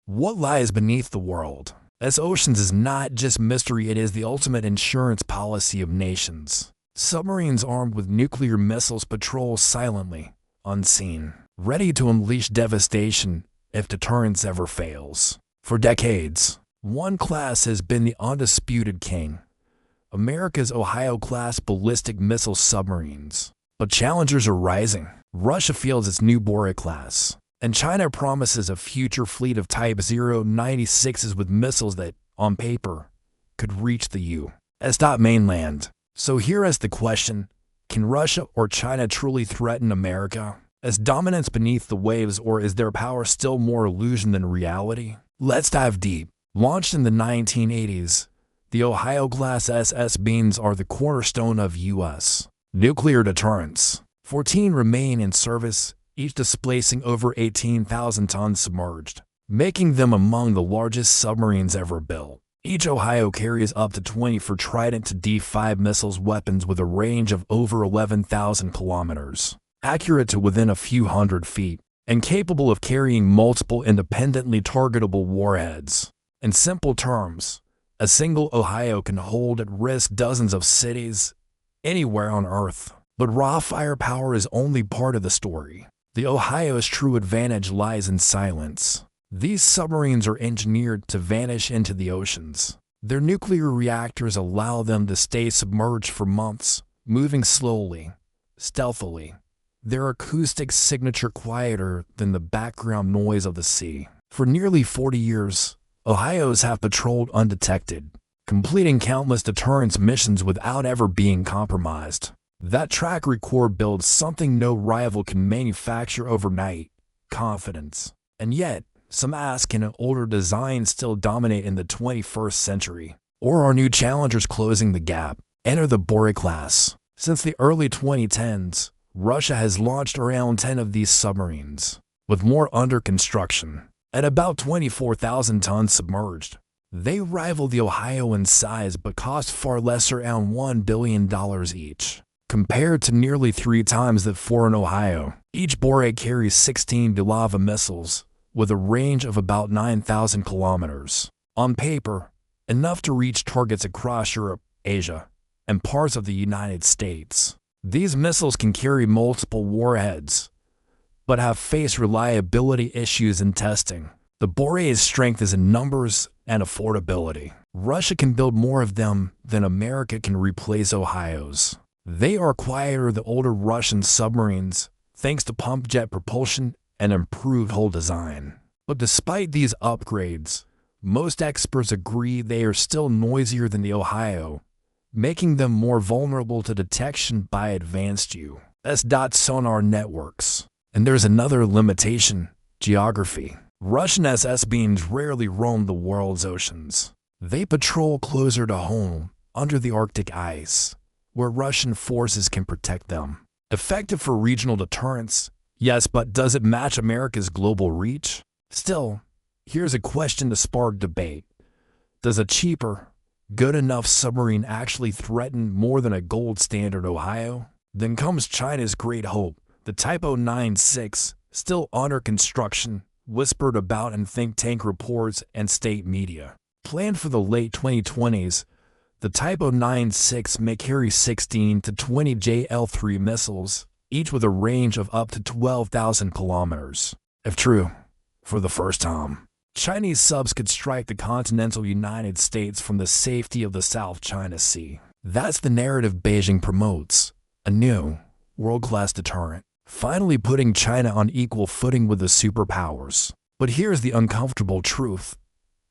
What lies beneath the world? As oceans is not just mystery, it is the ultimate insurance policy of nations. Submarines armed with nuclear missiles patrol silently, unseen, ready to unleash devastation if deterrence ever fails. For decades, one class has been the undisputed king: America's Ohio-class ballistic missile submarines. But challengers are rising. Russia fields its new Borei class, and China promises a future fleet of Type 096s with missiles that, on paper, could reach the U.S. mainland. So here is the question: can Russia or China truly threaten America as dominance beneath the waves, or is their power still more illusion than reality? Let's dive deep. Launched in the 1980s, the Ohio-class SS beams are the cornerstone of U.S. nuclear deterrence. 14 remain in service, each displacing over 18,000 tons submerged, making them among the largest submarines ever built. Each Ohio carries up to 24 Trident to D5 missiles, weapons with a range of over 11,000 kilometers, accurate to within a few hundred feet, and capable of carrying multiple independently targetable warheads. In simple terms, a single Ohio can hold at risk dozens of cities anywhere on Earth. But raw firepower is only part of the story. The Ohio's true advantage lies in silence. These submarines are engineered to vanish into the oceans. Their nuclear reactors allow them to stay submerged for months, moving slowly, stealthily. Their acoustic signature quieter than the background noise of the sea. For nearly 40 years, Ohio's have patrolled undetected, completing countless deterrence missions without ever being compromised. That track record builds something no rival can manufacture overnight: confidence. And yet, some ask, can an older design still dominate in the 21st century? Or are new challengers closing the gap? Enter the Borei class. Since the early 2010s, Russia has launched around 10 of these submarines, with more under construction. At about 24,000 tons submerged, they rival the Ohio in size but cost far less, around $1 billion each, compared to nearly 3 times that for an Ohio. Each Borei carries 16 Bulava missiles, with a range of about 9,000 kilometers. On paper, enough to reach targets across Europe, Asia, and parts of the United States. These missiles can carry multiple warheads, but have faced reliability issues in testing. The Borei's strength is in numbers and affordability. Russia can build more of them than America can replace Ohio's. They are quieter than older Russian submarines, thanks to pump jet propulsion and improved hull design. But despite these upgrades, most experts agree they are still noisier than the Ohio, making them more vulnerable to detection by advanced U.S. sonar networks. And there's another limitation: geography. Russian SS beams rarely roam the world's oceans. They patrol closer to home, under the Arctic ice, where Russian forces can protect them. Effective for regional deterrence, yes, but does it match America's global reach? Still, here's a question to spark debate: does a cheaper, good enough submarine actually threaten more than a gold standard Ohio? Then comes China's great hope, the Type 096, still under construction, whispered about in think tank reports and state media. Planned for the late 2020s, the Type 096 may carry 16 to 20 JL-3 missiles, each with a range of up to 12,000 kilometers. If true, for the first time, Chinese subs could strike the continental United States from the safety of the South China Sea. That's the narrative Beijing promotes: a new, world-class deterrent, finally putting China on equal footing with the superpowers. But here's the uncomfortable truth: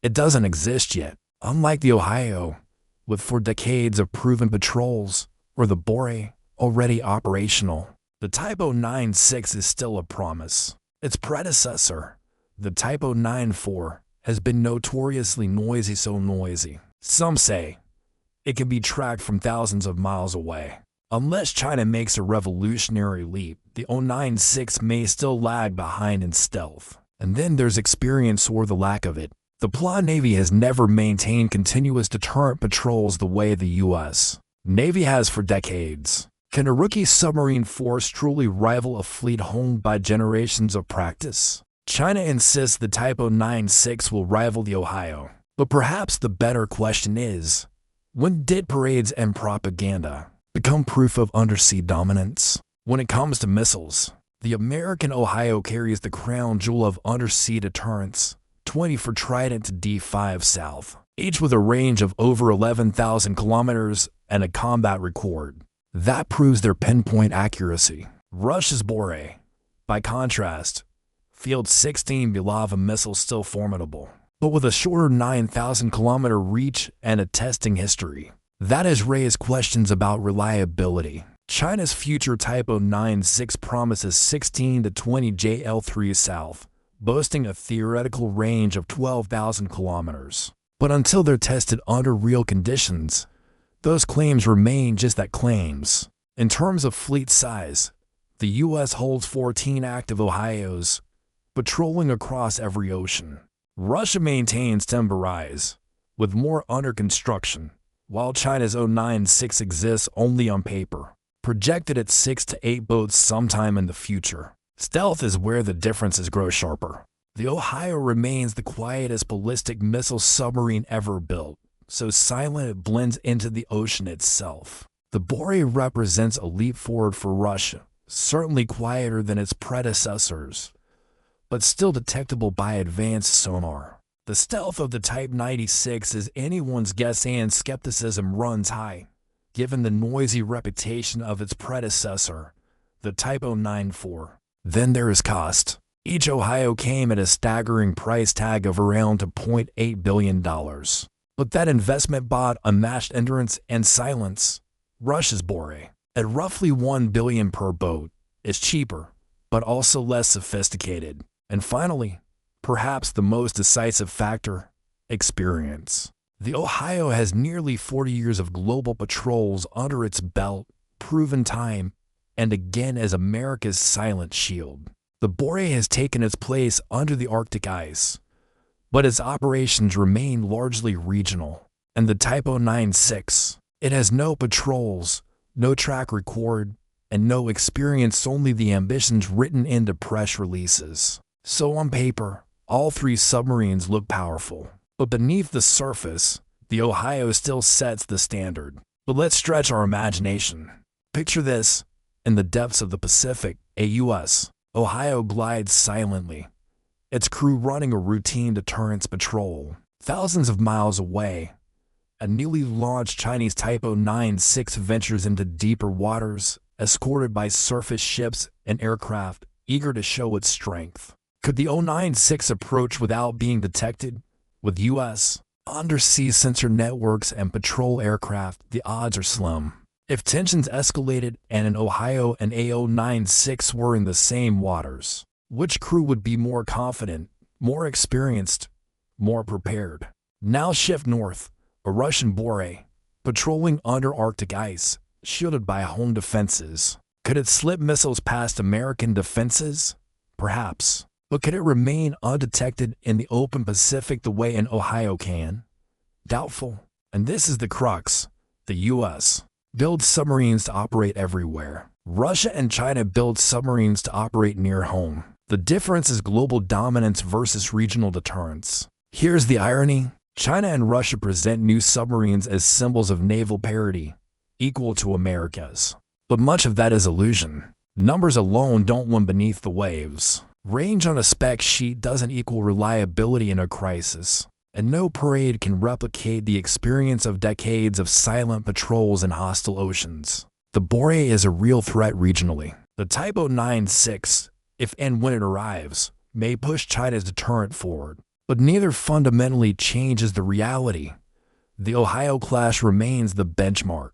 it doesn't exist yet. Unlike the Ohio, with 4 decades of proven patrols, or the Borei, already operational, the Type 096 is still a promise. Its predecessor, the Type 094, has been notoriously noisy, so noisy. Some say it can be tracked from thousands of miles away. Unless China makes a revolutionary leap, the 096 may still lag behind in stealth. And then there's experience, or the lack of it. The PLA Navy has never maintained continuous deterrent patrols the way the U.S. Navy has for decades. Can a rookie submarine force truly rival a fleet honed by generations of practice? China insists the Type 096 will rival the Ohio. But perhaps the better question is, when did parades and propaganda become proof of undersea dominance? When it comes to missiles, the American Ohio carries the crown jewel of undersea deterrence, 20 for Trident to D5 South, each with a range of over 11,000 kilometers and a combat record. That proves their pinpoint accuracy. Russia's Borei, by contrast, fields 16 Bulava missiles still formidable, but with a shorter 9,000-kilometer reach and a testing history. That has raised questions about reliability. China's future Type 096 promises 16 to 20 JL3 South, boasting a theoretical range of 12,000 kilometers. But until they're tested under real conditions, those claims remain just that, claims. In terms of fleet size, the U.S. holds 14 active Ohios, patrolling across every ocean. Russia maintains 10 Boreis, with more under construction, while China's 096 exists only on paper, projected at 6 to 8 boats sometime in the future. Stealth is where the differences grow sharper. The Ohio remains the quietest ballistic missile submarine ever built, so silent it blends into the ocean itself. The Borei represents a leap forward for Russia, certainly quieter than its predecessors, but still detectable by advanced sonar. The stealth of the Type 96 is anyone's guess, and skepticism runs high, given the noisy reputation of its predecessor, the Type 094. Then there is cost. Each Ohio came at a staggering price tag of around $2.8 billion. But that investment bought unmatched endurance and silence. Russia's Borei, at roughly $1 billion per boat, is cheaper, but also less sophisticated. And finally, perhaps the most decisive factor, experience. The Ohio has nearly 40 years of global patrols under its belt, proven time, and again as America's silent shield. The Borei has taken its place under the Arctic ice, but its operations remain largely regional. And the Type 096, it has no patrols, no track record, and no experience, only the ambitions written into press releases. So on paper, all three submarines look powerful. But beneath the surface, the Ohio still sets the standard. But let's stretch our imagination. Picture this: in the depths of the Pacific, a U.S. Ohio glides silently, its crew running a routine deterrence patrol. Thousands of miles away, a newly launched Chinese Type 096 ventures into deeper waters, escorted by surface ships and aircraft eager to show its strength. Could the 096 approach without being detected? With U.S. undersea sensor networks and patrol aircraft, the odds are slim. If tensions escalated and an Ohio and A096 were in the same waters, which crew would be more confident, more experienced, more prepared? Now shift north, a Russian Borei, patrolling under Arctic ice, shielded by home defenses. Could it slip missiles past American defenses? Perhaps. But could it remain undetected in the open Pacific the way an Ohio can? Doubtful. And this is the crux. The U.S. builds submarines to operate everywhere. Russia and China build submarines to operate near home. The difference is global dominance versus regional deterrence. Here's the irony. China and Russia present new submarines as symbols of naval parity, equal to America's. But much of that is illusion. Numbers alone don't win beneath the waves. Range on a spec sheet doesn't equal reliability in a crisis, and no parade can replicate the experience of decades of silent patrols in hostile oceans. The Borei is a real threat regionally. The Type 096, if and when it arrives, may push China's deterrent forward, but neither fundamentally changes the reality. The Ohio class remains the benchmark.